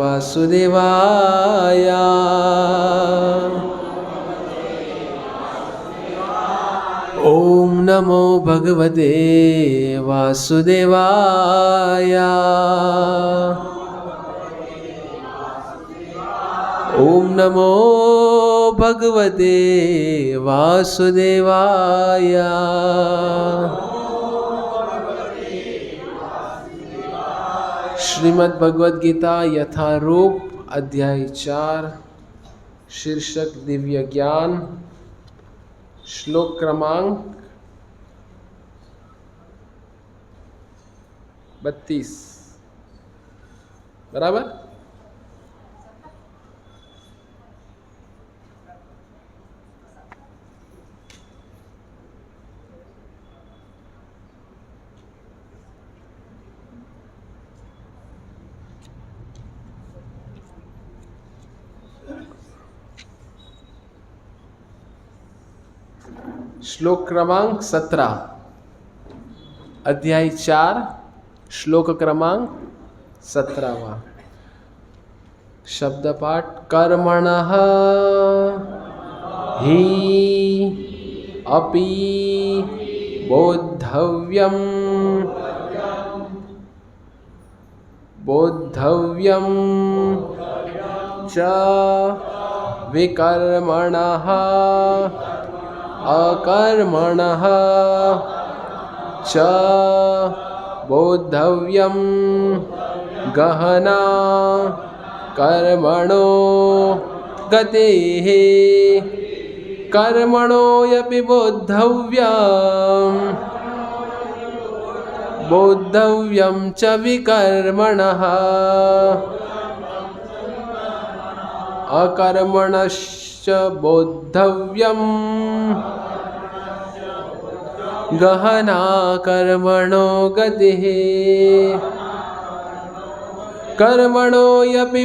वासुदेवाय। ओम नमो भगवते वासुदेवाय। ओम नमो भगवते वासुदेवाय। श्रीमद् भगवद गीता यथारूप अध्याय 4 शीर्षक दिव्य ज्ञान श्लोक क्रमांक 32 बराबर। श्लोक क्रमांक 17 अध्याय 4 श्लोक क्रमांक 17वां। शब्द पाठ। कर्मणः हि अपि बोद्धव्यं च विकर्मणः अकर्मणः च बोद्धव्यं गहना कर्मणो गतेः। कर्मणोऽपि बोद्धव्यं च विकर्मणः अकर्मणश्च बोद्धव्यं गहना कर्मणो गतिः। कर्मणोऽपि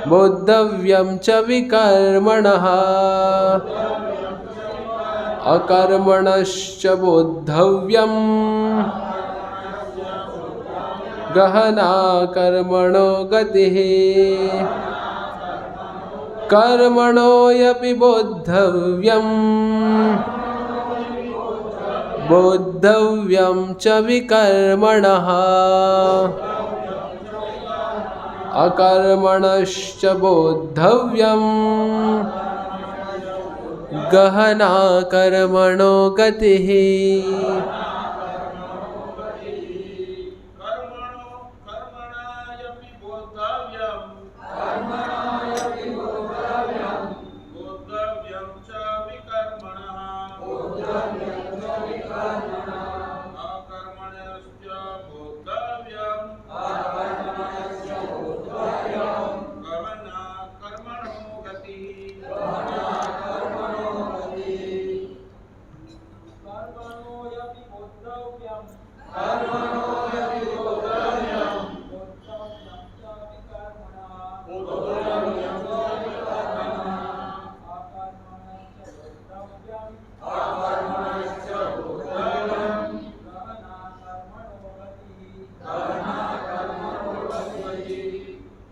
बोद्धव्यं च विकर्मणः अकर्मणश्च बोद्धव्यं गहना कर्मणो गतिः। कर्मणोऽपि बोद्धव्यं च विकर्मणः अकर्मणश्च बोद्धव्यं गहना कर्मणो गतिः।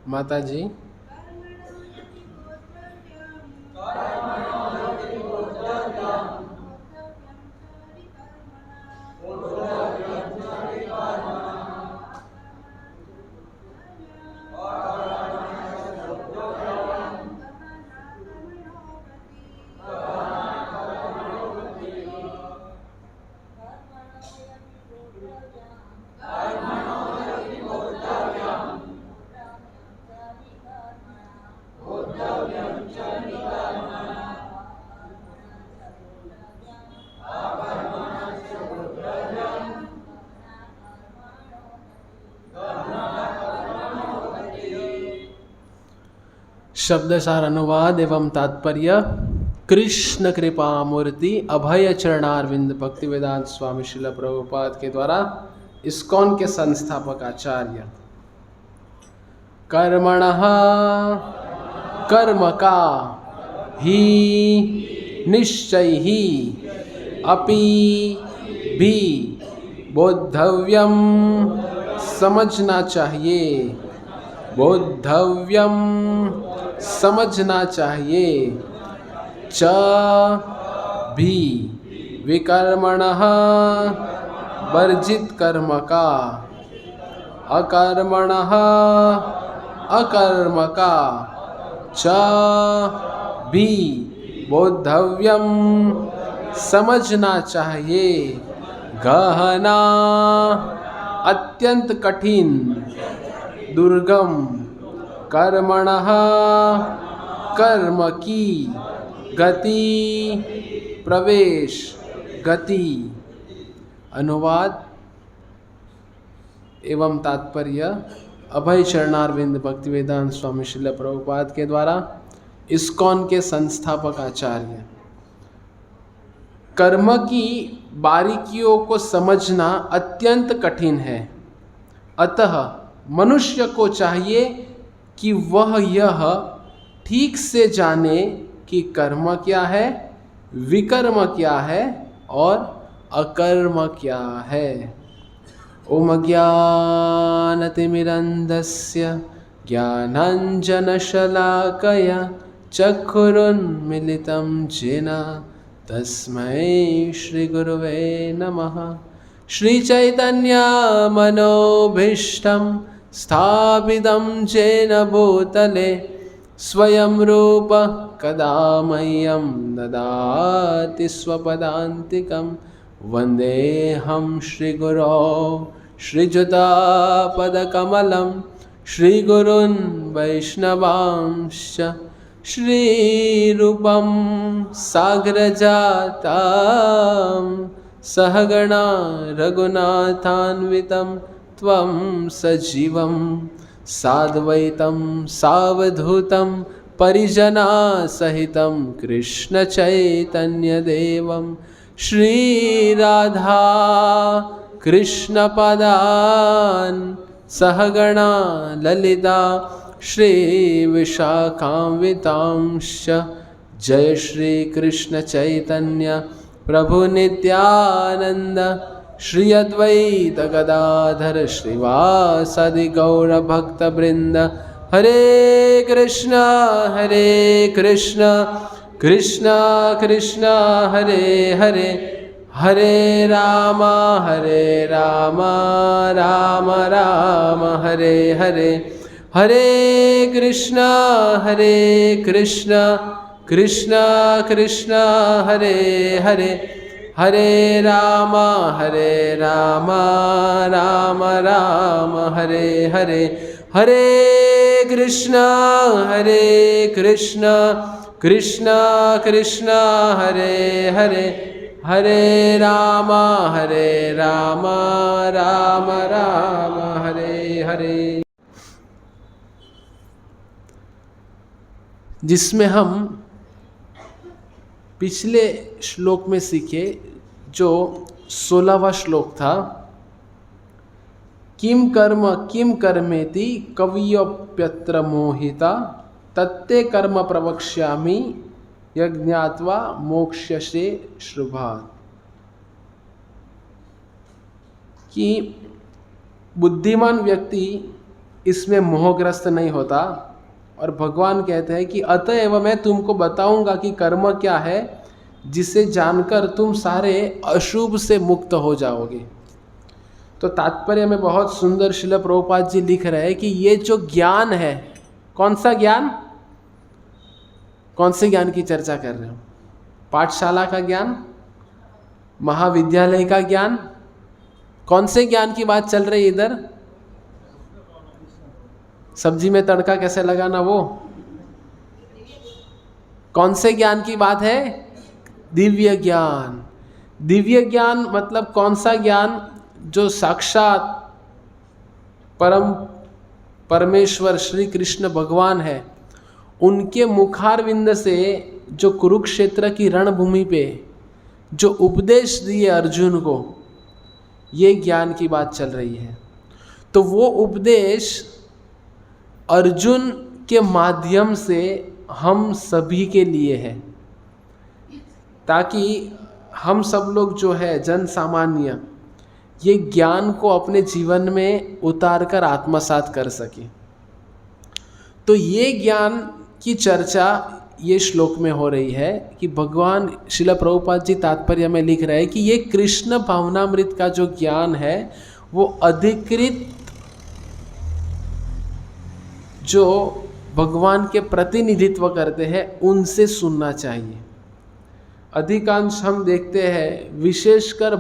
माता जी। शब्दसार अनुवाद एवं तात्पर्य। कृष्ण कृपा मूर्ति अभय चरणारविंद भक्तिवेदांत स्वामी श्रील प्रभुपाद के द्वारा इस्कॉन के संस्थापक आचार्य। कर्मणः कर्म का ही निश्चय ही अपि भी बोद्धव्यम समझना चाहिए। बोद्धव्यम समझना चाहिए। च भी विकर्मणः वर्जित कर्म का, अकर्मणः अकर्म का। च भी बोद्धव्यम समझना चाहिए। गहना अत्यंत कठिन दुर्गम, कर्मणः कर्म की, गति प्रवेश गति। अनुवाद एवं तात्पर्य अभय चरणारविंद भक्तिवेदांत स्वामी श्रील प्रभुपाद के द्वारा इस्कॉन के संस्थापक आचार्य। कर्म की बारीकियों को समझना अत्यंत कठिन है, अतः मनुष्य को चाहिए कि वह यह ठीक से जाने कि कर्म क्या है, विकर्म क्या है और अकर्म क्या है। ओम ज्ञानतिमिरन्धस्य ज्ञानाञ्जनशलाकया चक्षुरुन्मीलितं येन तस्मै श्रीगुरुवे नमः। श्रीचैतन्यमनोभीष्टं स्थापितं येन भूतले स्वयं रूप कदा मह्यं ददाति स्वपदान्तिकं। वन्देऽहं श्रीगुरो श्रीयुतापदकमलं श्रीगुरून् वैष्णवांश्च श्रीरूपं साग्रजातं सहगणा रघुनाथान्वितं त्वं सजीवं साद्वैतं सावधूतं परिजनसहितं कृष्णचैतन्यदेवं श्रीराधा कृष्णपदान् सहगणा ललिता श्रीविशाखान्वितांश्च। जय श्री कृष्ण चैतन्य प्रभु नित्यानंद श्री अद्वैत गदाधर श्रीवासादि गौरभक्तवृंद। हरे कृष्ण कृष्ण कृष्ण हरे हरे, हरे राम राम राम हरे हरे। हरे कृष्ण कृष्ण कृष्ण हरे हरे, हरे राम राम राम हरे हरे। हरे कृष्ण कृष्ण कृष्ण हरे हरे, हरे राम राम राम हरे हरे। जिसमें हम पिछले श्लोक में सीखे, जो 16वां श्लोक था, किम कर्मेति कवियोप्यत्र मोहिता तत्ते कर्म प्रवक्ष्यामि यज्ञात्वा मोक्ष्यसे शुभात्। कि बुद्धिमान व्यक्ति इसमें मोहग्रस्त नहीं होता, और भगवान कहते हैं कि अतएव मैं तुमको बताऊंगा कि कर्म क्या है, जिसे जानकर तुम सारे अशुभ से मुक्त हो जाओगे। तो तात्पर्य में बहुत सुंदर श्रील प्रभुपाद जी लिख रहे हैं कि ये जो ज्ञान है, कौन सा ज्ञान, कौन से ज्ञान की चर्चा कर रहे हो? पाठशाला का ज्ञान, महाविद्यालय का ज्ञान, कौन से ज्ञान की बात चल रही है इधर? सब्जी में तड़का कैसे लगाना, वो कौन से ज्ञान की बात है? दिव्य ज्ञान। दिव्य ज्ञान मतलब कौन सा ज्ञान? जो साक्षात परमेश्वर श्री कृष्ण भगवान है, उनके मुखारविंद से जो कुरुक्षेत्र की रणभूमि पे जो उपदेश दिए अर्जुन को, ये ज्ञान की बात चल रही है। तो वो उपदेश अर्जुन के माध्यम से हम सभी के लिए है, ताकि हम सब लोग जो है जन सामान्य, ये ज्ञान को अपने जीवन में उतार कर आत्मसात कर सके। तो ये ज्ञान की चर्चा ये श्लोक में हो रही है कि भगवान श्रील प्रभुपाद जी तात्पर्य में लिख रहे हैं कि ये कृष्ण भावनामृत का जो ज्ञान है वो अधिकृत जो भगवान के प्रतिनिधित्व करते हैं उनसे सुनना चाहिए। अधिकांश हम देखते हैं, विशेषकर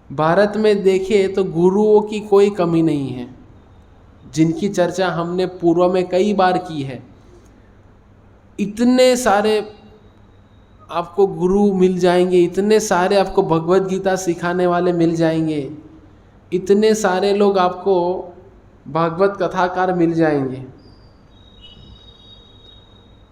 भारत में देखें तो गुरुओं की कोई कमी नहीं है, जिनकी चर्चा हमने पूर्व में कई बार की है। इतने सारे आपको गुरु मिल जाएंगे, इतने सारे आपको भगवत गीता सिखाने वाले मिल जाएंगे, इतने सारे लोग आपको भागवत कथाकार मिल जाएंगे,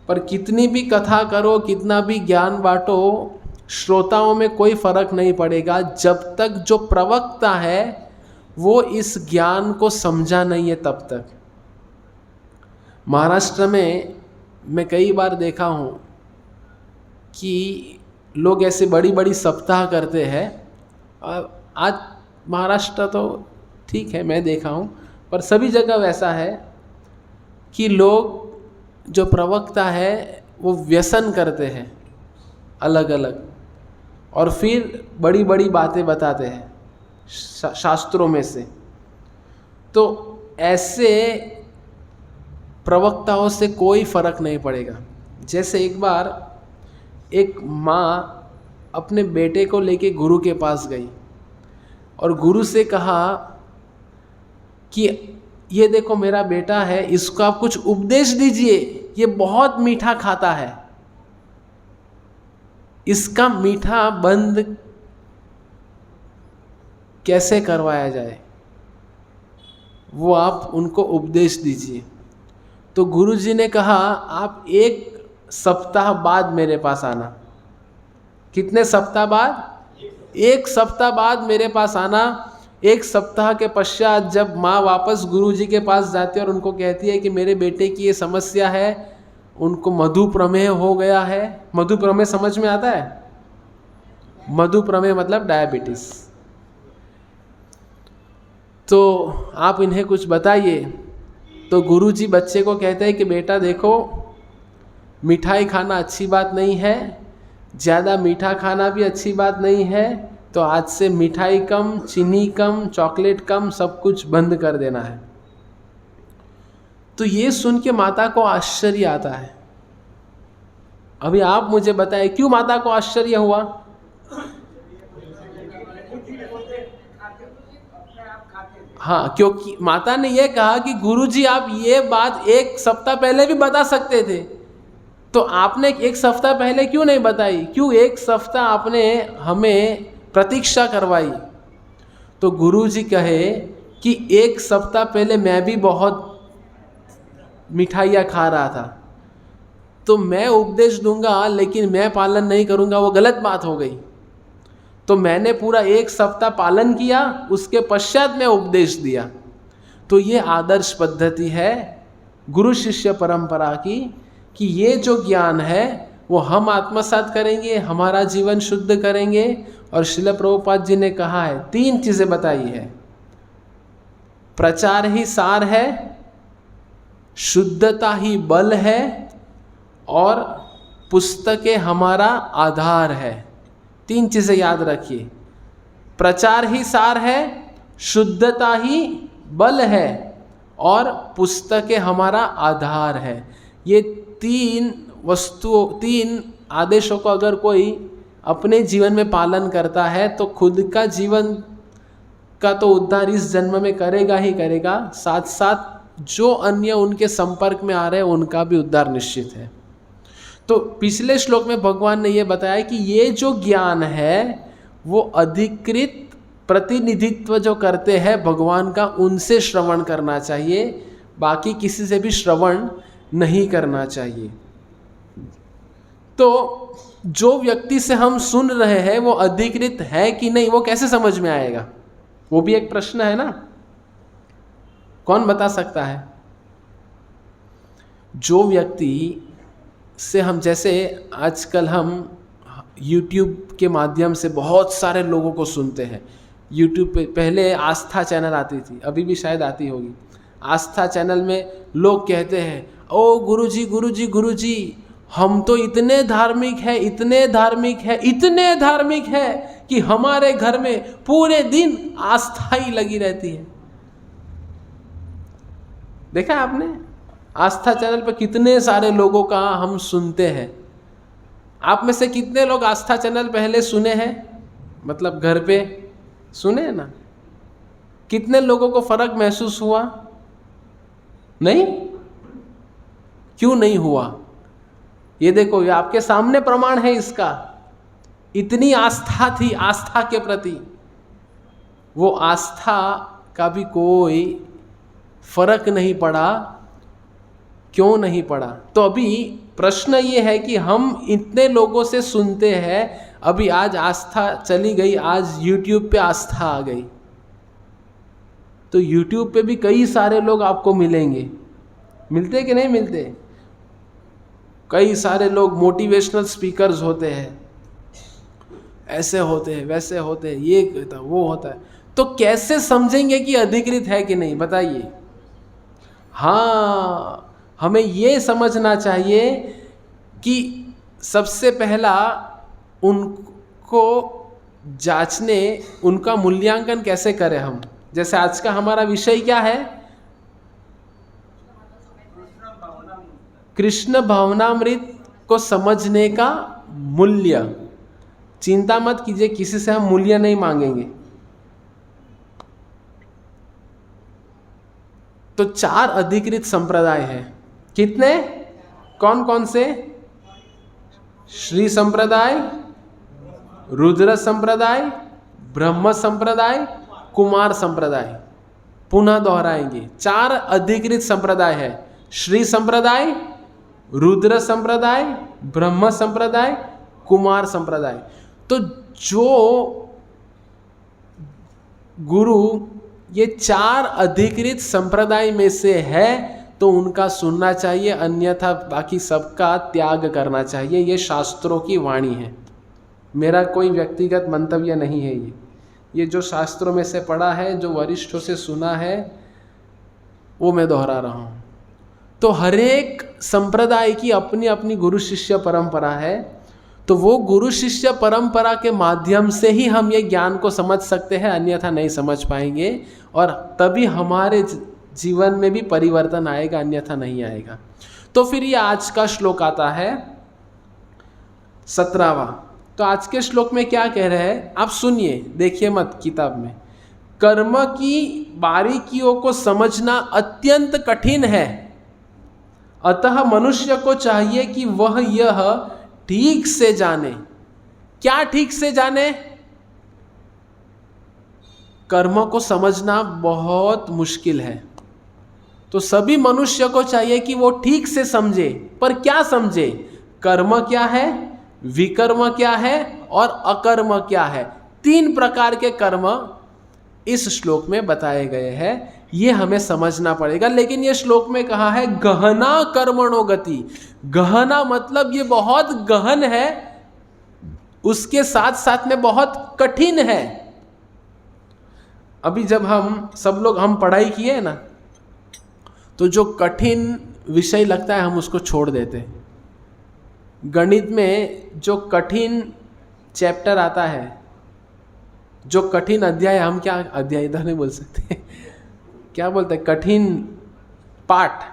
पर कितनी भी कथा करो, कितना भी ज्ञान बांटो, श्रोताओं में कोई फर्क नहीं पड़ेगा जब तक जो प्रवक्ता है वो इस ज्ञान को समझा नहीं है तब तक। महाराष्ट्र में मैं कई बार देखा हूँ कि लोग ऐसे बड़ी बड़ी सप्ताह करते हैं। आज महाराष्ट्र तो ठीक है, मैं देखा हूँ, पर सभी जगह वैसा है कि लोग जो प्रवक्ता है वो व्यसन करते हैं अलग अलग, और फिर बड़ी बड़ी बातें बताते हैं शास्त्रों में से। तो ऐसे प्रवक्ताओं से कोई फर्क नहीं पड़ेगा। जैसे एक बार एक माँ अपने बेटे को लेके गुरु के पास गई और गुरु से कहा कि ये देखो मेरा बेटा है, इसको आप कुछ उपदेश दीजिए, ये बहुत मीठा खाता है, इसका मीठा बंद कैसे करवाया जाए, वो आप उनको उपदेश दीजिए। तो गुरुजी ने कहा आप 1 सप्ताह बाद मेरे पास आना। कितने सप्ताह बाद? 1 सप्ताह बाद मेरे पास आना। 1 सप्ताह के पश्चात जब माँ वापस गुरुजी के पास जाती है और उनको कहती है कि मेरे बेटे की ये समस्या है, उनको मधुप्रमेह हो गया है। मधुप्रमेह समझ में आता है? मधुप्रमेह मतलब डायबिटीज। तो आप इन्हें कुछ बताइए। तो गुरुजी बच्चे को कहते हैं कि बेटा देखो, मिठाई खाना अच्छी बात नहीं है, ज़्यादा मीठा खाना भी अच्छी बात नहीं है, तो आज से मिठाई कम, चीनी कम, चॉकलेट कम, सब कुछ बंद कर देना है। तो ये सुन के माता को आश्चर्य आता है। अभी आप मुझे बताएं क्यों माता को आश्चर्य हुआ? हाँ, क्योंकि माता ने यह कहा कि गुरुजी आप ये बात 1 सप्ताह पहले भी बता सकते थे, तो आपने 1 सप्ताह पहले क्यों नहीं बताई? क्यों 1 सप्ताह आपने हमें प्रतीक्षा करवाई? तो गुरुजी कहे कि 1 सप्ताह पहले मैं भी बहुत मिठाइयाँ खा रहा था, तो मैं उपदेश दूंगा लेकिन मैं पालन नहीं करूंगा, वो गलत बात हो गई। तो मैंने पूरा 1 सप्ताह पालन किया, उसके पश्चात मैं उपदेश दिया। तो ये आदर्श पद्धति है गुरु शिष्य परंपरा की, कि ये जो ज्ञान है वो हम आत्मसात करेंगे, हमारा जीवन शुद्ध करेंगे। और श्रील प्रभुपाद जी ने कहा है, 3 चीज़ें बताई है। प्रचार ही सार है, शुद्धता ही बल है, और पुस्तकें हमारा आधार है। 3 चीज़ें याद रखिए। प्रचार ही सार है, शुद्धता ही बल है, और पुस्तकें हमारा आधार है। ये 3 आदेशों को अगर कोई अपने जीवन में पालन करता है तो खुद का जीवन का तो उद्धार इस जन्म में करेगा ही करेगा, साथ साथ जो अन्य उनके संपर्क में आ रहे हैं उनका भी उद्धार निश्चित है। तो पिछले श्लोक में भगवान ने ये बताया कि ये जो ज्ञान है वो अधिकृत प्रतिनिधित्व जो करते हैं भगवान का, उनसे श्रवण करना चाहिए, बाकी किसी से भी श्रवण नहीं करना चाहिए। तो जो व्यक्ति से हम सुन रहे हैं वो अधिकृत है कि नहीं, वो कैसे समझ में आएगा? वो भी एक प्रश्न है ना, कौन बता सकता है? जो व्यक्ति से हम, जैसे आजकल हम यूट्यूब के माध्यम से बहुत सारे लोगों को सुनते हैं। यूट्यूब पे पहले आस्था चैनल आती थी, अभी भी शायद आती होगी। आस्था चैनल में लोग कहते हैं, ओ गुरुजी गुरुजी गुरुजी, हम तो इतने धार्मिक है, इतने धार्मिक है, इतने धार्मिक है कि हमारे घर में पूरे दिन आस्था ही लगी रहती है। देखा आपने आस्था चैनल पर कितने सारे लोगों का हम सुनते हैं। आप में से कितने लोग आस्था चैनल पहले सुने हैं, मतलब घर पे सुने हैं ना? कितने लोगों को फर्क महसूस हुआ? नहीं? क्यों नहीं हुआ? ये देखो, ये आपके सामने प्रमाण है इसका। इतनी आस्था थी आस्था के प्रति, वो आस्था का भी कोई फर्क नहीं पड़ा। क्यों नहीं पड़ा? तो अभी प्रश्न ये है कि हम इतने लोगों से सुनते हैं, अभी आज आस्था चली गई, आज यूट्यूब पे आस्था आ गई। तो यूट्यूब पे भी कई सारे लोग आपको मिलेंगे, मिलते कि नहीं मिलते? कई सारे लोग मोटिवेशनल स्पीकर्स होते हैं, ऐसे होते हैं, वैसे होते हैं, ये होता है, वो होता है। तो कैसे समझेंगे कि अधिकृत है कि नहीं, बताइए? हाँ, हमें ये समझना चाहिए कि सबसे पहला उनको जांचने, उनका मूल्यांकन कैसे करें हम। जैसे आज का हमारा विषय क्या है? कृष्ण भावनामृत को समझने का मूल्य। चिंता मत कीजिए, किसी से हम मूल्य नहीं मांगेंगे। तो 4 अधिकृत संप्रदाय हैं। कितने? कौन कौन से? श्री संप्रदाय, रुद्र संप्रदाय, ब्रह्म संप्रदाय, कुमार संप्रदाय। पुनः दोहराएंगे, 4 अधिकृत संप्रदाय है। श्री संप्रदाय, रुद्र संप्रदाय, ब्रह्म संप्रदाय, कुमार संप्रदाय। तो जो गुरु ये 4 अधिकृत संप्रदाय में से है तो उनका सुनना चाहिए, अन्यथा बाकी सबका त्याग करना चाहिए। ये शास्त्रों की वाणी है, मेरा कोई व्यक्तिगत मंतव्य नहीं है। ये जो शास्त्रों में से पढ़ा है, जो वरिष्ठों से सुना है, वो मैं दोहरा रहा हूँ। तो हर एक संप्रदाय की अपनी अपनी गुरु शिष्य परंपरा है। तो वो गुरु शिष्य परंपरा के माध्यम से ही हम ये ज्ञान को समझ सकते हैं, अन्यथा नहीं समझ पाएंगे। और तभी हमारे जीवन में भी परिवर्तन आएगा, अन्यथा नहीं आएगा। तो फिर ये आज का श्लोक आता है 17वां। तो आज के श्लोक में क्या कह रहे हैं आप सुनिए, देखिए मत किताब में। कर्म की बारीकियों को समझना अत्यंत कठिन है, अतः मनुष्य को चाहिए कि वह यह ठीक से जाने। क्या ठीक से जाने? कर्म को समझना बहुत मुश्किल है, तो सभी मनुष्य को चाहिए कि वो ठीक से समझे। पर क्या समझे? कर्म क्या है, विकर्म क्या है और अकर्म क्या है। 3 प्रकार के कर्म इस श्लोक में बताए गए हैं, ये हमें समझना पड़ेगा। लेकिन ये श्लोक में कहा है गहना कर्मणो गति। गहना मतलब ये बहुत गहन है, उसके साथ साथ में बहुत कठिन है। अभी जब हम सब लोग हम पढ़ाई किए ना, तो जो कठिन विषय लगता है हम उसको छोड़ देते हैं। गणित में जो कठिन चैप्टर आता है, जो कठिन अध्याय, हम क्या अध्याय इधर नहीं बोल सकते क्या बोलते हैं, कठिन पाठ,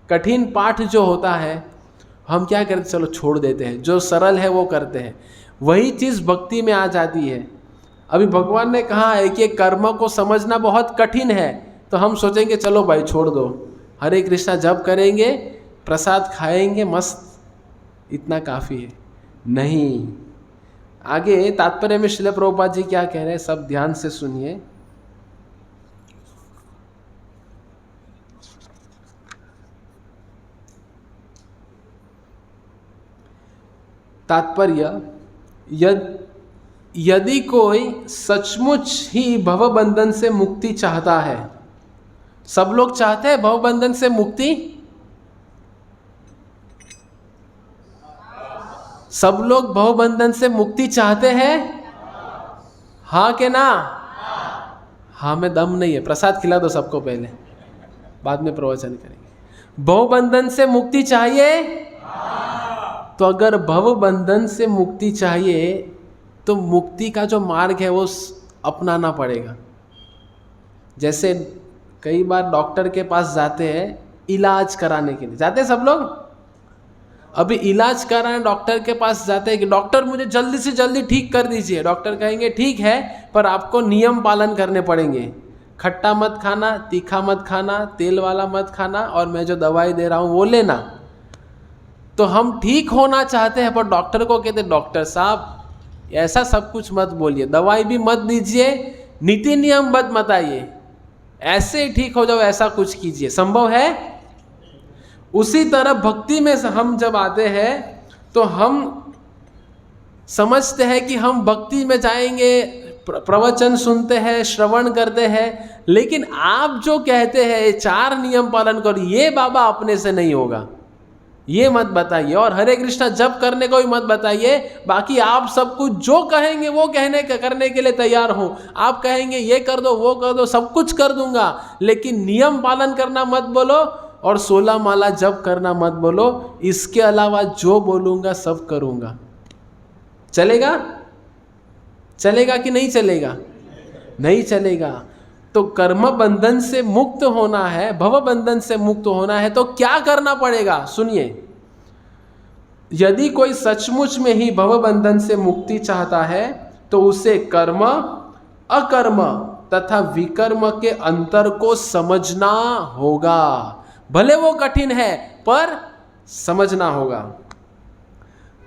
कठिन पाठ जो होता है हम क्या करते, चलो छोड़ देते हैं, जो सरल है वो करते हैं। वही चीज़ भक्ति में आ जाती है। अभी भगवान ने कहा है कि कर्म को समझना बहुत कठिन है, तो हम सोचेंगे चलो भाई छोड़ दो, हरे कृष्णा जप करेंगे, प्रसाद खाएंगे, मस्त, इतना काफ़ी है। नहीं, आगे तात्पर्य में श्रील प्रभुपाद जी क्या कह रहे हैं, सब ध्यान से सुनिए। तात्पर्य, यदि कोई सचमुच ही भवबंधन से मुक्ति चाहता है, सब लोग चाहते हैं भवबंधन से मुक्ति, सब लोग भवबंधन से मुक्ति चाहते हैं? हाँ के ना? हाँ में दम नहीं है, प्रसाद खिला दो सबको पहले, बाद में प्रवचन करेंगे। भवबंधन से मुक्ति चाहिए? तो अगर भवबंधन से मुक्ति चाहिए तो मुक्ति का जो मार्ग है वो अपनाना पड़ेगा। जैसे कई बार डॉक्टर के पास जाते हैं इलाज कराने के लिए, जाते हैं सब लोग। अभी इलाज कराने डॉक्टर के पास जाते हैं कि डॉक्टर मुझे जल्दी से जल्दी ठीक कर दीजिए। डॉक्टर कहेंगे ठीक है, पर आपको नियम पालन करने पड़ेंगे। खट्टा मत खाना, तीखा मत खाना, तेल वाला मत खाना, और मैं जो दवाई दे रहा हूँ वो लेना। तो हम ठीक होना चाहते हैं, पर डॉक्टर को कहते डॉक्टर साहब ऐसा सब कुछ मत बोलिए, दवाई भी मत दीजिए, नीति नियम मत बताइए, ऐसे ही ठीक हो जाओ, ऐसा कुछ कीजिए। संभव है? उसी तरह भक्ति में हम जब आते हैं तो हम समझते हैं कि हम भक्ति में जाएंगे, प्रवचन सुनते हैं, श्रवण करते हैं, लेकिन आप जो कहते हैं 4 नियम पालन करो, ये बाबा अपने से नहीं होगा, ये मत बताइए। और हरे कृष्णा जप करने को भी मत बताइए। बाकी आप सब कुछ जो कहेंगे वो करने के लिए तैयार हूँ। आप कहेंगे ये कर दो, वो कर दो, सब कुछ कर दूंगा, लेकिन नियम पालन करना मत बोलो और 16 माला जप करना मत बोलो। इसके अलावा जो बोलूँगा सब करूँगा। चलेगा? चलेगा कि नहीं चलेगा? नहीं चलेगा। तो कर्म बंधन से मुक्त होना है, भव बंधन से मुक्त होना है, तो क्या करना पड़ेगा? सुनिए, यदि कोई सचमुच में ही भव बंधन से मुक्ति चाहता है तो उसे कर्म, अकर्म तथा विकर्म के अंतर को समझना होगा। भले वो कठिन है पर समझना होगा।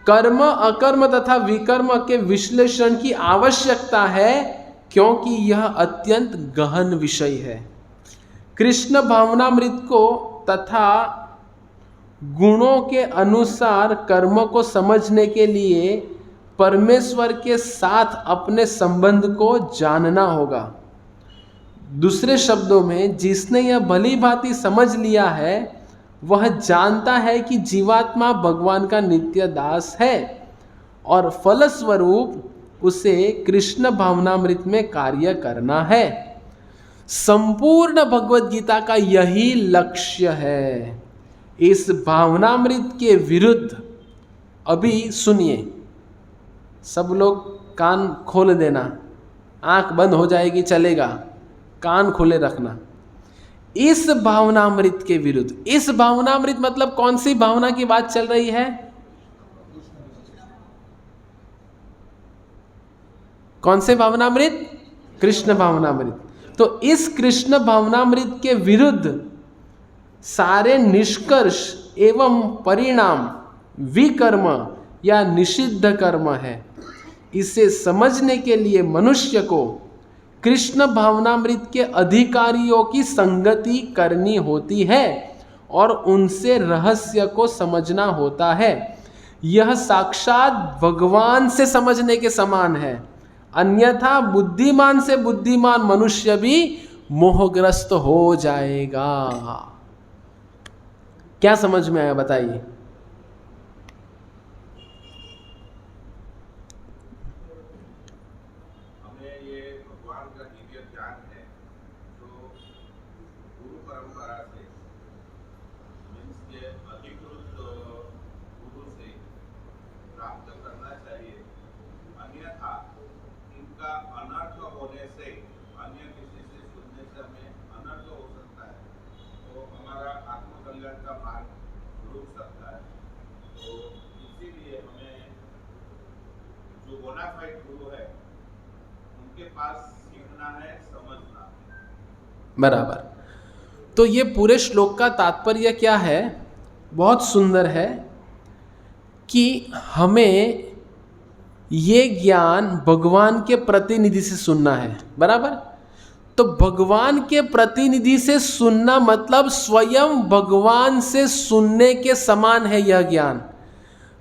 कर्म, अकर्म तथा विकर्म के विश्लेषण की आवश्यकता है, क्योंकि यह अत्यंत गहन विषय है। कृष्ण भावनामृत को तथा गुणों के अनुसार कर्म को समझने के लिए परमेश्वर के साथ अपने संबंध को जानना होगा। दूसरे शब्दों में, जिसने यह भली भांति समझ लिया है वह जानता है कि जीवात्मा भगवान का नित्य दास है और फलस्वरूप उसे कृष्ण भावनामृत में कार्य करना है। संपूर्ण भगवत गीता का यही लक्ष्य है। इस भावनामृत के विरुद्ध, अभी सुनिए, सब लोग कान खोल देना, आंख बंद हो जाएगी चलेगा, कान खोले रखना। इस भावनामृत के विरुद्ध, इस भावनामृत मतलब कौन सी भावना की बात चल रही है? कौन से भावनामृत? कृष्ण भावनामृत। तो इस कृष्ण भावनामृत के विरुद्ध सारे निष्कर्ष एवं परिणाम विकर्म या निषिद्ध कर्म है। इसे समझने के लिए मनुष्य को कृष्ण भावनामृत के अधिकारियों की संगति करनी होती है और उनसे रहस्य को समझना होता है। यह साक्षात भगवान से समझने के समान है, अन्यथा बुद्धिमान से बुद्धिमान मनुष्य भी मोहग्रस्त हो जाएगा। क्या समझ में आया बताइए? बराबर। तो ये पूरे श्लोक का तात्पर्य क्या है? बहुत सुंदर है कि हमें ये ज्ञान भगवान के प्रतिनिधि से सुनना है। बराबर। तो भगवान के प्रतिनिधि से सुनना मतलब स्वयं भगवान से सुनने के समान है यह ज्ञान।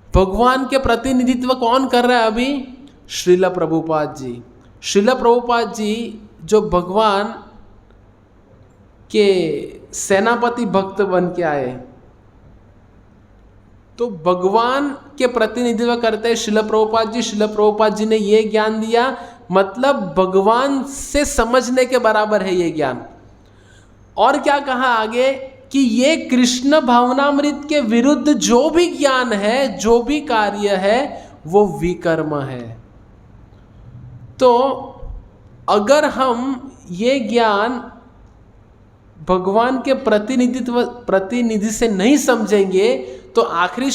भगवान के प्रतिनिधित्व कौन कर रहा है अभी? श्रील प्रभुपाद जी। श्रील प्रभुपाद जी जो भगवान के सेनापति भक्त बन के आए, तो भगवान के प्रतिनिधित्व करते हैं शिल प्रभुपाद जी। शिल प्रभुपाद जी ने ये ज्ञान दिया, मतलब भगवान से समझने के बराबर है ये ज्ञान। और क्या कहा आगे कि ये कृष्ण भावनामृत के विरुद्ध जो भी ज्ञान है, जो भी कार्य है, वो विकर्म है। तो अगर हम ये ज्ञान भगवान के प्रतिनिधि से नहीं समझेंगे, तो आखिरी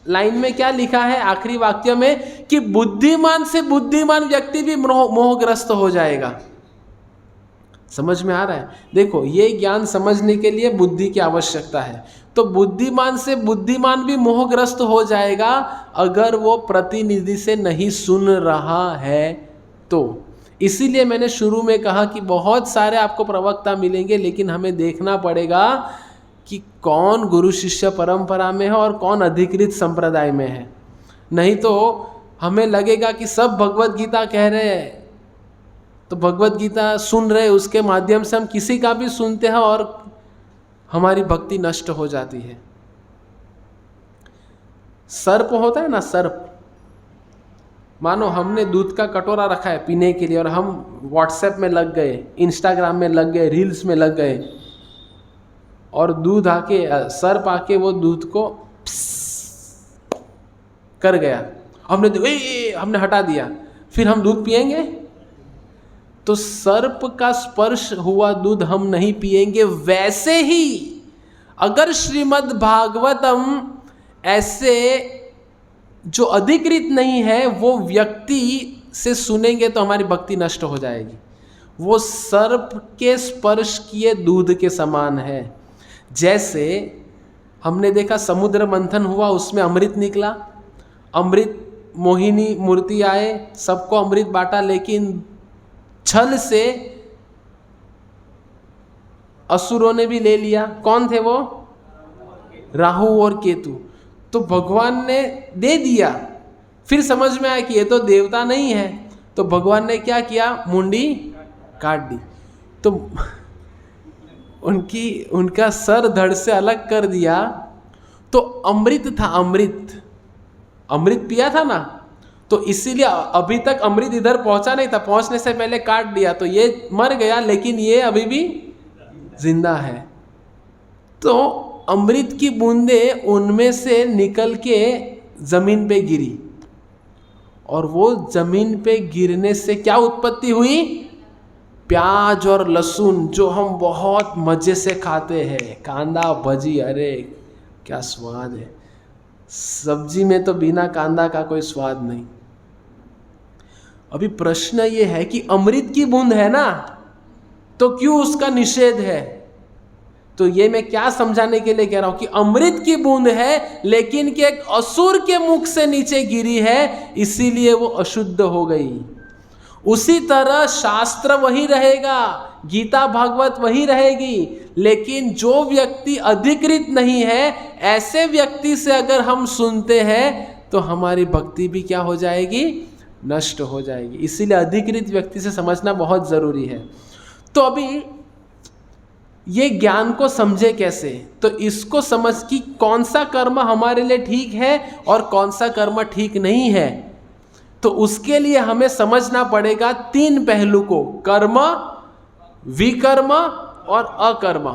लाइन में क्या लिखा है, आखिरी वाक्य में, कि बुद्धिमान से बुद्धिमान व्यक्ति भी मोहग्रस्त हो जाएगा। समझ में आ रहा है? देखो, ये ज्ञान समझने के लिए बुद्धि की आवश्यकता है। तो बुद्धिमान से बुद्धिमान भी मोहग्रस्त हो जाएगा अगर वो प्रतिनिधि से नहीं सुन रहा है। तो इसीलिए मैंने शुरू में कहा कि बहुत सारे आपको प्रवक्ता मिलेंगे, लेकिन हमें देखना पड़ेगा कि कौन गुरु शिष्य परंपरा में है और कौन अधिकृत संप्रदाय में है। नहीं तो हमें लगेगा कि सब भगवत गीता कह रहे हैं, तो भगवत गीता सुन रहे, उसके माध्यम से हम किसी का भी सुनते हैं और हमारी भक्ति नष्ट हो जाती है। सर्प होता है ना, सर्प, मानो हमने दूध का कटोरा रखा है पीने के लिए और हम व्हाट्सएप में लग गए, इंस्टाग्राम में लग गए, रील्स में लग गए, और दूध आके, सर्प आके वो दूध को कर गया, हमने हटा दिया, फिर हम दूध पिएंगे? तो सर्प का स्पर्श हुआ दूध हम नहीं पिएंगे। वैसे ही अगर श्रीमद् भागवतम ऐसे जो अधिकृत नहीं है वो व्यक्ति से सुनेंगे तो हमारी भक्ति नष्ट हो जाएगी। वो सर्प के स्पर्श किए दूध के समान है। जैसे हमने देखा समुद्र मंथन हुआ, उसमें अमृत निकला, अमृत मोहिनी मूर्ति आए, सबको अमृत बांटा, लेकिन छल से असुरों ने भी ले लिया। कौन थे वो? राहु और केतु। तो भगवान ने दे दिया, फिर समझ में आया कि ये तो देवता नहीं है, तो भगवान ने क्या किया, मुंडी काट दी। तो उनका सर धड़ से अलग कर दिया। तो अमृत था, अमृत पिया था ना, तो इसीलिए अभी तक अमृत इधर पहुंचा नहीं था, पहुंचने से पहले काट दिया, तो ये मर गया, लेकिन ये अभी भी जिंदा है। तो अमृत की बूंदें उनमें से निकल के जमीन पे गिरी, और वो जमीन पे गिरने से क्या उत्पत्ति हुई? प्याज और लहसुन, जो हम बहुत मजे से खाते हैं, कांदा भजी, अरे क्या स्वाद है। सब्जी में तो बिना कांदा का कोई स्वाद नहीं। अभी प्रश्न ये है कि अमृत की बूंद है ना, तो क्यों उसका निषेध है? तो ये मैं क्या समझाने के लिए कह रहा हूं कि अमृत की बूंद है, लेकिन कि एक असुर के मुख से नीचे गिरी है, इसीलिए वो अशुद्ध हो गई। उसी तरह शास्त्र वही रहेगा, गीता भागवत वही रहेगी, लेकिन जो व्यक्ति अधिकृत नहीं है, ऐसे व्यक्ति से अगर हम सुनते हैं तो हमारी भक्ति भी क्या हो जाएगी? नष्ट हो जाएगी। इसीलिए अधिकृत व्यक्ति से समझना बहुत जरूरी है। तो अभी ये ज्ञान को समझे कैसे? तो इसको समझ कि कौन सा कर्म हमारे लिए ठीक है और कौन सा कर्म ठीक नहीं है, तो उसके लिए हमें समझना पड़ेगा तीन पहलू को, कर्म, विकर्म और अकर्म।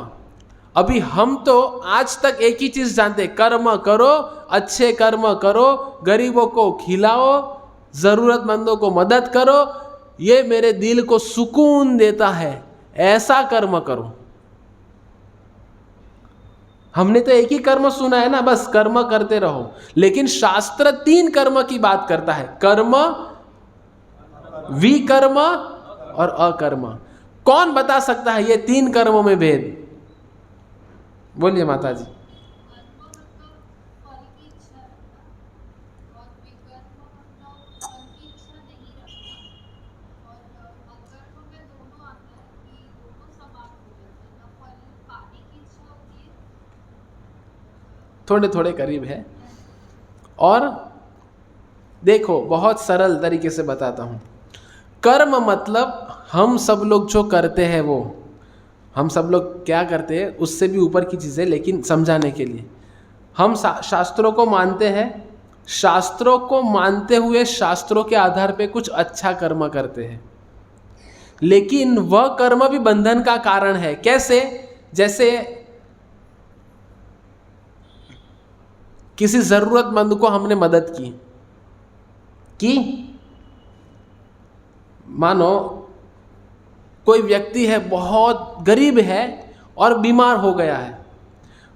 अभी हम तो आज तक एक ही चीज जानते, कर्म करो, अच्छे कर्म करो, गरीबों को खिलाओ, जरूरतमंदों को मदद करो, ये मेरे दिल को सुकून देता है, ऐसा कर्म करो। हमने तो एक ही कर्म सुना है ना, बस कर्म करते रहो। लेकिन शास्त्र तीन कर्म की बात करता है, कर्म, विकर्म और अकर्म। कौन बता सकता है ये तीन कर्मों में भेद? बोलिए माता जी। थोड़े थोड़े करीब है। और देखो, बहुत सरल तरीके से बताता हूं। कर्म मतलब हम सब लोग जो करते हैं, वो हम सब लोग क्या करते हैं, उससे भी ऊपर की चीज़ें, लेकिन समझाने के लिए हम शास्त्रों को मानते हैं, शास्त्रों को मानते हुए शास्त्रों के आधार पे कुछ अच्छा कर्म करते हैं, लेकिन वह कर्म भी बंधन का कारण है। कैसे? जैसे किसी जरूरतमंद को हमने मदद की मानो कोई व्यक्ति है, बहुत गरीब है और बीमार हो गया है,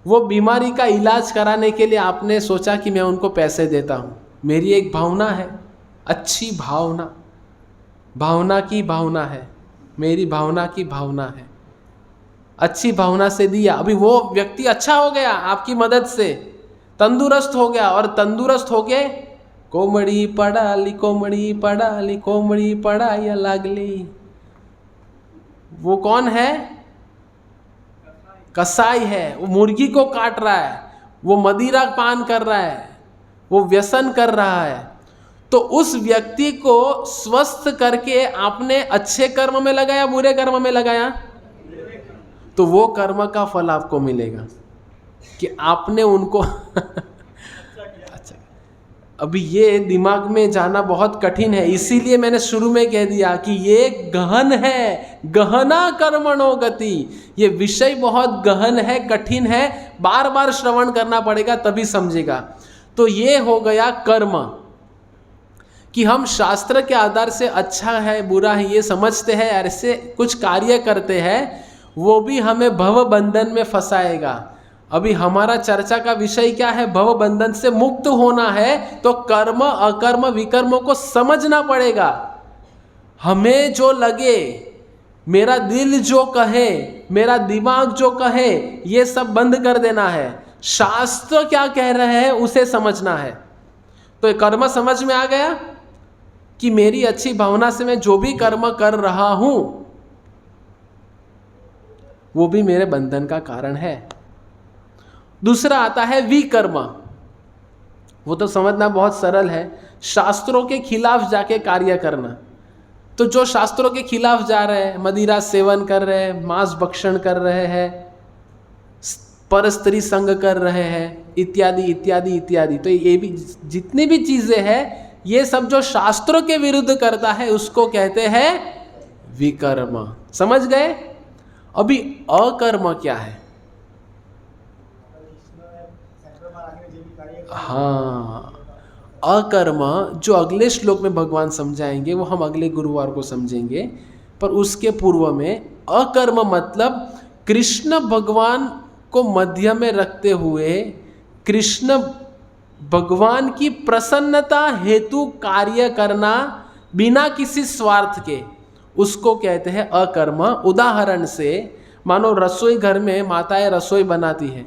वो बीमारी का इलाज कराने के लिए आपने सोचा कि मैं उनको पैसे देता हूँ। मेरी एक भावना है, अच्छी भावना, भावना की भावना है, मेरी भावना की भावना है, अच्छी भावना से दिया। अभी वो व्यक्ति अच्छा हो गया, आपकी मदद से तंदुरुस्त हो गया, और तंदुरुस्त हो के कोमड़ी पड़ाली कोमड़ी पड़ाली कोमड़ी पड़ाया लागली। वो कौन है? कसाई है। वो मुर्गी को काट रहा है, वो मदिरा पान कर रहा है, वो व्यसन कर रहा है। तो उस व्यक्ति को स्वस्थ करके आपने अच्छे कर्म में लगाया, बुरे कर्म में लगाया, तो वो कर्म का फल आपको मिलेगा कि आपने उनको अच्छा। अभी ये दिमाग में जाना बहुत कठिन है, इसीलिए मैंने शुरू में कह दिया कि ये गहन है, गहना कर्मणो गति। ये विषय बहुत गहन है, कठिन है, बार बार श्रवण करना पड़ेगा तभी समझेगा। तो ये हो गया कर्म, कि हम शास्त्र के आधार से अच्छा है बुरा है ये समझते हैं, ऐसे कुछ कार्य करते हैं, वो भी हमें भव बंधन में फंसाएगा। अभी हमारा चर्चा का विषय क्या है? भव बंधन से मुक्त होना है, तो कर्म अकर्म विकर्मों को समझना पड़ेगा। हमें जो लगे, मेरा दिल जो कहे, मेरा दिमाग जो कहे, ये सब बंद कर देना है। शास्त्र क्या कह रहे हैं उसे समझना है। तो कर्म समझ में आ गया कि मेरी अच्छी भावना से मैं जो भी कर्म कर रहा हूं वो भी मेरे बंधन का कारण है। दूसरा आता है विकर्म। वो तो समझना बहुत सरल है, शास्त्रों के खिलाफ जाके कार्य करना। तो जो शास्त्रों के खिलाफ जा रहे हैं, मदिरा सेवन कर रहे हैं, मांस भक्षण कर रहे हैं, परस्त्री संग कर रहे हैं, इत्यादि इत्यादि इत्यादि, तो ये भी जितनी भी चीजें हैं, ये सब जो शास्त्रों के विरुद्ध करता है उसको कहते हैं विकर्म। समझ गए? अभी अकर्म क्या है? हाँ, अकर्म जो अगले श्लोक में भगवान समझाएंगे, वो हम अगले गुरुवार को समझेंगे। पर उसके पूर्व में अकर्म मतलब कृष्ण भगवान को मध्य में रखते हुए कृष्ण भगवान की प्रसन्नता हेतु कार्य करना बिना किसी स्वार्थ के, उसको कहते हैं अकर्म। उदाहरण से मानो रसोई घर में माताएं रसोई बनाती हैं,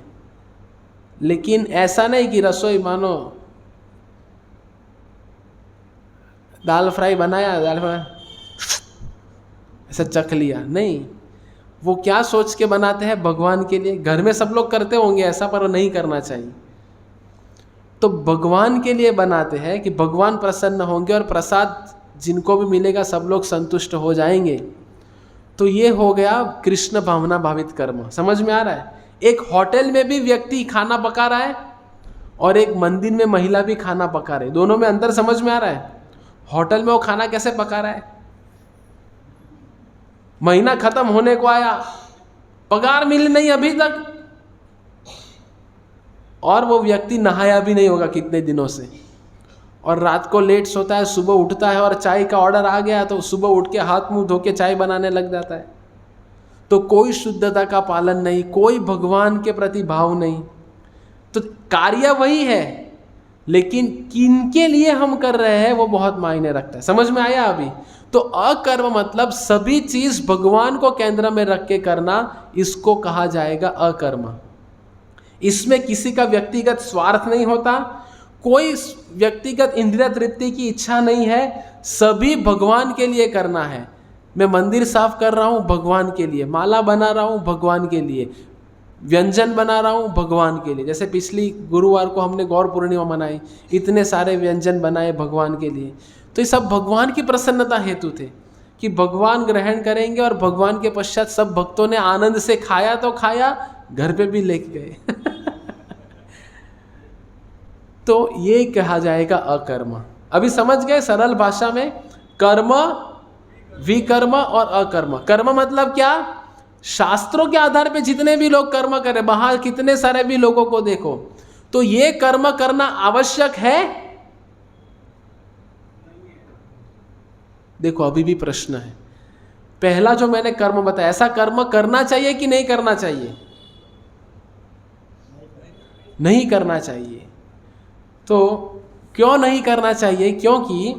लेकिन ऐसा नहीं कि रसोई मानो दाल फ्राई बनाया, दाल फ्राई ऐसा चख लिया, नहीं। वो क्या सोच के बनाते हैं? भगवान के लिए। घर में सब लोग करते होंगे ऐसा, पर नहीं करना चाहिए। तो भगवान के लिए बनाते हैं कि भगवान प्रसन्न होंगे और प्रसाद जिनको भी मिलेगा सब लोग संतुष्ट हो जाएंगे। तो ये हो गया कृष्ण भावना भावित कर्म। समझ में आ रहा है? एक होटल में भी व्यक्ति खाना पका रहा है और एक मंदिर में महिला भी खाना पका रहे, दोनों में अंतर समझ में आ रहा है? होटल में वो खाना कैसे पका रहा है? महीना खत्म होने को आया, पगार मिली नहीं अभी तक, और वो व्यक्ति नहाया भी नहीं होगा कितने दिनों से, और रात को लेट सोता है, सुबह उठता है और चाय का ऑर्डर आ गया तो सुबह उठ के हाथ मुंह धो के चाय बनाने लग जाता है। तो कोई शुद्धता का पालन नहीं, कोई भगवान के प्रति भाव नहीं। तो कार्य वही है, लेकिन किनके लिए हम कर रहे हैं वो बहुत मायने रखता है। समझ में आया अभी? तो अकर्म मतलब सभी चीज भगवान को केंद्र में रख के करना, इसको कहा जाएगा अकर्म। इसमें किसी का व्यक्तिगत स्वार्थ नहीं होता, कोई व्यक्तिगत इंद्रिय तृप्ति की इच्छा नहीं है, सभी भगवान के लिए करना है। मैं मंदिर साफ कर रहा हूँ भगवान के लिए, माला बना रहा हूँ भगवान के लिए, व्यंजन बना रहा हूँ भगवान के लिए। जैसे पिछली गुरुवार को हमने गौर पूर्णिमा मनाई, इतने सारे व्यंजन बनाए भगवान के लिए। तो ये सब भगवान की प्रसन्नता हेतु थे कि भगवान ग्रहण करेंगे, और भगवान के पश्चात सब भक्तों ने आनंद से खाया तो खाया, घर पे भी लेके गए। तो ये कहा जाएगा अकर्म। अभी समझ गए सरल भाषा में? कर्म, विकर्म और अकर्म। कर्म मतलब क्या? शास्त्रों के आधार पे जितने भी लोग कर्म करें, बाहर कितने सारे भी लोगों को देखो, तो ये कर्म करना आवश्यक है? देखो अभी भी प्रश्न है। पहला जो मैंने कर्म बताया, ऐसा कर्म करना चाहिए कि नहीं करना चाहिए? नहीं करना चाहिए। तो क्यों नहीं करना चाहिए? क्योंकि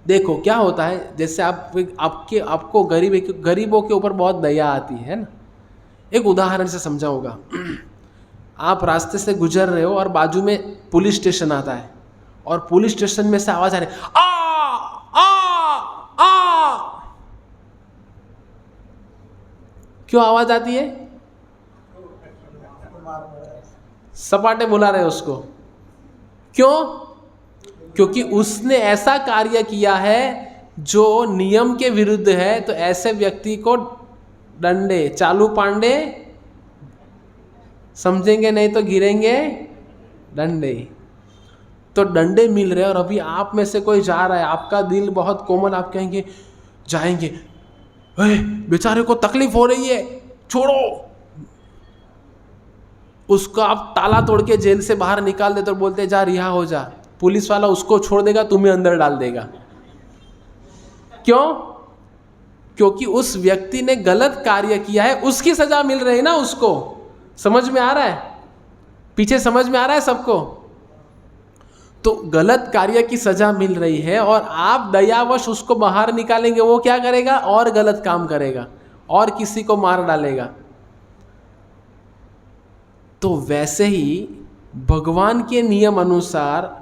देखो क्या होता है, जैसे आपको गरीबों के ऊपर बहुत दया आती है ना। एक उदाहरण से समझाऊंगा। आप रास्ते से गुजर रहे हो और बाजू में पुलिस स्टेशन आता है और पुलिस स्टेशन में से आवाज आ रही, आ आ आ। क्यों आवाज आती है? सपाटे बुला रहे उसको। क्यों? क्योंकि उसने ऐसा कार्य किया है जो नियम के विरुद्ध है। तो ऐसे व्यक्ति को डंडे, चालू पांडे, समझेंगे नहीं तो गिरेंगे डंडे। तो डंडे मिल रहे और अभी आप में से कोई जा रहा है, आपका दिल बहुत कोमल, आप कहेंगे जाएंगे, बेचारे को तकलीफ हो रही है, छोड़ो उसको। आप ताला तोड़ के जेल से बाहर निकाल दे तो बोलते जा, रिहा हो जा। पुलिस वाला उसको छोड़ देगा, तुम्हें अंदर डाल देगा। क्यों? क्योंकि उस व्यक्ति ने गलत कार्य किया है, उसकी सजा मिल रही है ना उसको। समझ में आ रहा है? पीछे समझ में आ रहा है सबको? तो गलत कार्य की सजा मिल रही है और आप दयावश उसको बाहर निकालेंगे, वो क्या करेगा? और गलत काम करेगा और किसी को मार डालेगा। तो वैसे ही भगवान के नियम अनुसार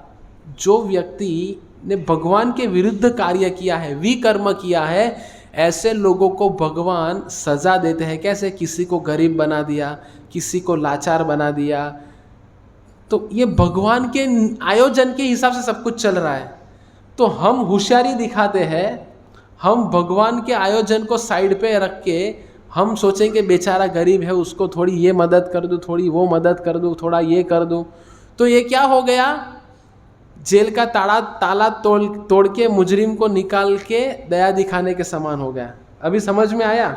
जो व्यक्ति ने भगवान के विरुद्ध कार्य किया है, विकर्म किया है, ऐसे लोगों को भगवान सजा देते हैं। कैसे? किसी को गरीब बना दिया, किसी को लाचार बना दिया। तो ये भगवान के आयोजन के हिसाब से सब कुछ चल रहा है। तो हम होशियारी दिखाते हैं, हम भगवान के आयोजन को साइड पे रख के हम सोचेंगे बेचारा गरीब है, उसको थोड़ी ये मदद कर दूँ, थोड़ी वो मदद कर दूँ, थोड़ा ये कर दूँ। तो ये क्या हो गया? जेल का ताला तोड़ के मुजरिम को निकाल के दया दिखाने के समान हो गया। अभी समझ में आया?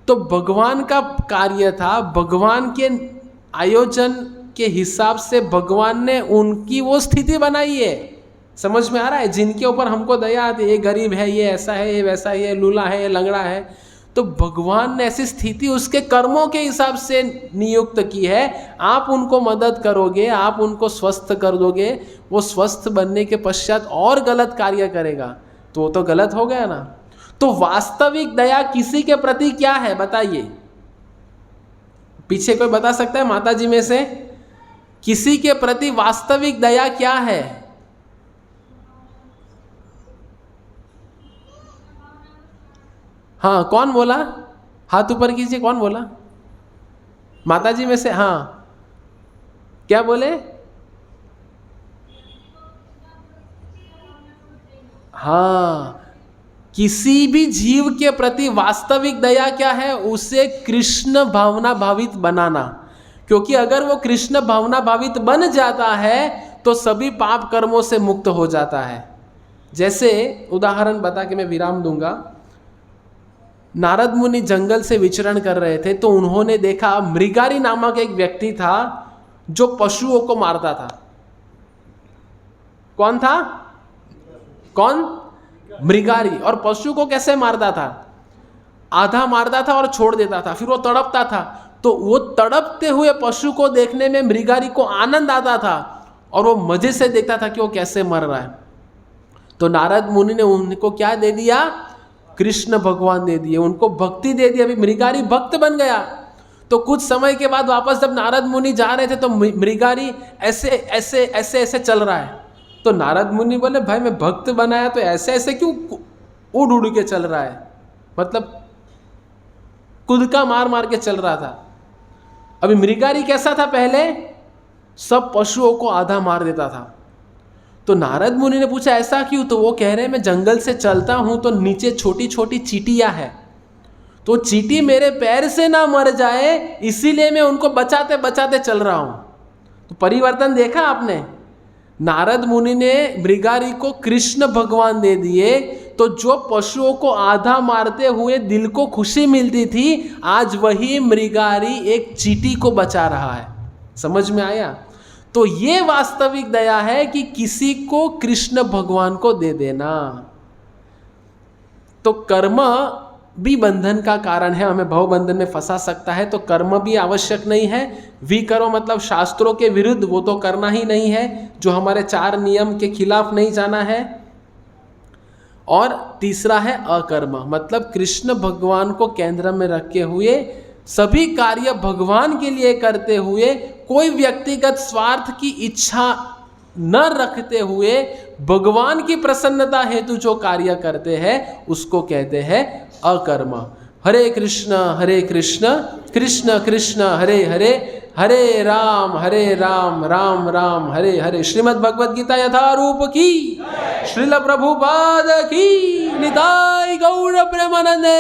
तो भगवान का कार्य था, भगवान के आयोजन के हिसाब से भगवान ने उनकी वो स्थिति बनाई है। समझ में आ रहा है? जिनके ऊपर हमको दया आती है, ये गरीब है, ये ऐसा है, ये वैसा है, ये लूला है, ये लंगड़ा है, तो भगवान ने ऐसी स्थिति उसके कर्मों के हिसाब से नियुक्त की है। आप उनको मदद करोगे, आप उनको स्वस्थ कर दोगे, वो स्वस्थ बनने के पश्चात और गलत कार्य करेगा तो वो तो गलत हो गया ना। तो वास्तविक दया किसी के प्रति क्या है बताइए? पीछे कोई बता सकता है माता जी में से? किसी के प्रति वास्तविक दया क्या है? हाँ, कौन बोला? हाथ ऊपर कीजिए, कौन बोला? माता जी में से? हाँ, क्या बोले? हाँ, किसी भी जीव के प्रति वास्तविक दया क्या है? उसे कृष्ण भावना भावित बनाना। क्योंकि अगर वो कृष्ण भावना भावित बन जाता है तो सभी पाप कर्मों से मुक्त हो जाता है। जैसे उदाहरण बता के मैं विराम दूंगा। नारद मुनि जंगल से विचरण कर रहे थे तो उन्होंने देखा मृगारी नामक एक व्यक्ति था जो पशुओं को मारता था। कौन था? कौन? मृगारी। और पशु को कैसे मारता था? आधा मारता था और छोड़ देता था, फिर वो तड़पता था। तो वो तड़पते हुए पशु को देखने में मृगारी को आनंद आता था और वो मजे से देखता था कि वो कैसे मर रहा है। तो नारद मुनि ने उनको क्या दे दिया? कृष्ण भगवान दे दिए, उनको भक्ति दे दी। अभी मृगारी भक्त बन गया। तो कुछ समय के बाद वापस जब नारद मुनि जा रहे थे तो मृगारी ऐसे ऐसे ऐसे ऐसे चल रहा है। तो नारद मुनि बोले, भाई मैं भक्त बनाया तो ऐसे ऐसे क्यों उड़ उड़ के चल रहा है? मतलब कुदका मार मार के चल रहा था। अभी मृगारी कैसा था? पहले सब पशुओं को आधा मार देता था। तो नारद मुनि ने पूछा ऐसा क्यों? तो वो कह रहे हैं मैं जंगल से चलता हूं तो नीचे छोटी छोटी चींटियां हैं, तो चींटी मेरे पैर से ना मर जाए इसीलिए मैं उनको बचाते बचाते चल रहा हूं। तो परिवर्तन देखा आपने, नारद मुनि ने मृगारी को कृष्ण भगवान दे दिए, तो जो पशुओं को आधा मारते हुए दिल को खुशी मिलती थी, आज वही मृगारी एक चींटी को बचा रहा है। समझ में आया? तो ये वास्तविक दया है कि किसी को कृष्ण भगवान को दे देना। तो कर्म भी बंधन का कारण है, हमें भव बंधन में फंसा सकता है, तो कर्म भी आवश्यक नहीं है। विकरो मतलब शास्त्रों के विरुद्ध, वो तो करना ही नहीं है, जो हमारे 4 नियम के खिलाफ नहीं जाना है। और तीसरा है अकर्म, मतलब कृष्ण भगवान को केंद्र में रखे हुए सभी कार्य भगवान के लिए करते हुए, कोई व्यक्तिगत स्वार्थ की इच्छा न रखते हुए भगवान की प्रसन्नता हेतु जो कार्य करते हैं उसको कहते हैं अकर्म। हरे कृष्ण कृष्ण कृष्ण हरे हरे, हरे राम राम राम हरे हरे। श्रीमद् भगवद गीता यथारूप की, श्रील प्रभुपाद की, निताई गौर प्रेमानंदे।